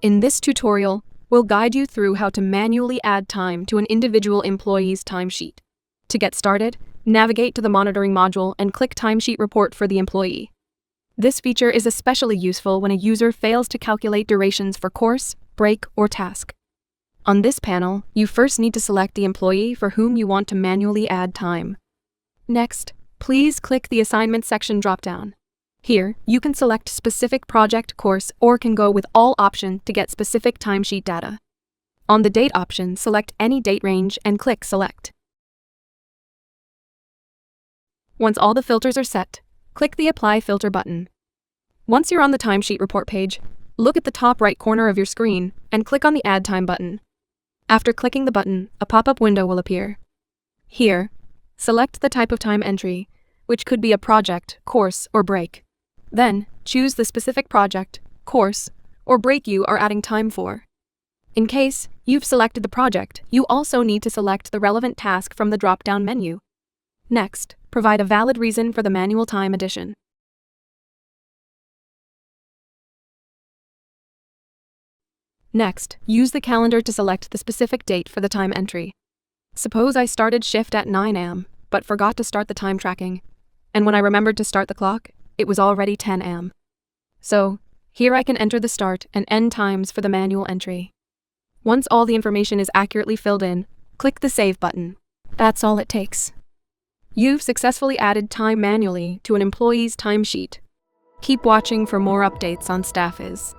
In this tutorial, we'll guide you through how to manually add time to an individual employee's timesheet. To get started, navigate to the Monitoring module and click Timesheet Report for the employee. This feature is especially useful when a user fails to calculate durations for course, break, or task. On this panel, you first need to select the employee for whom you want to manually add time. Next, please click the Assignment section dropdown. Here, you can select specific project, course, or can go with all option to get specific timesheet data. On the Date option, select any date range and click Select. Once all the filters are set, click the Apply Filter button. Once you're on the timesheet report page, look at the top right corner of your screen and click on the Add Time button. After clicking the button, a pop-up window will appear. Here, select the type of time entry, which could be a project, course, or break. Then, choose the specific project, course, or break you are adding time for. In case you've selected the project, you also need to select the relevant task from the drop-down menu. Next, provide a valid reason for the manual time addition. Next, use the calendar to select the specific date for the time entry. Suppose I started shift at 9 a.m., but forgot to start the time tracking, and when I remembered to start the clock, it was already 10 a.m. So, here I can enter the start and end times for the manual entry. Once all the information is accurately filled in, click the Save button. That's all it takes. You've successfully added time manually to an employee's timesheet. Keep watching for more updates on StaffViz.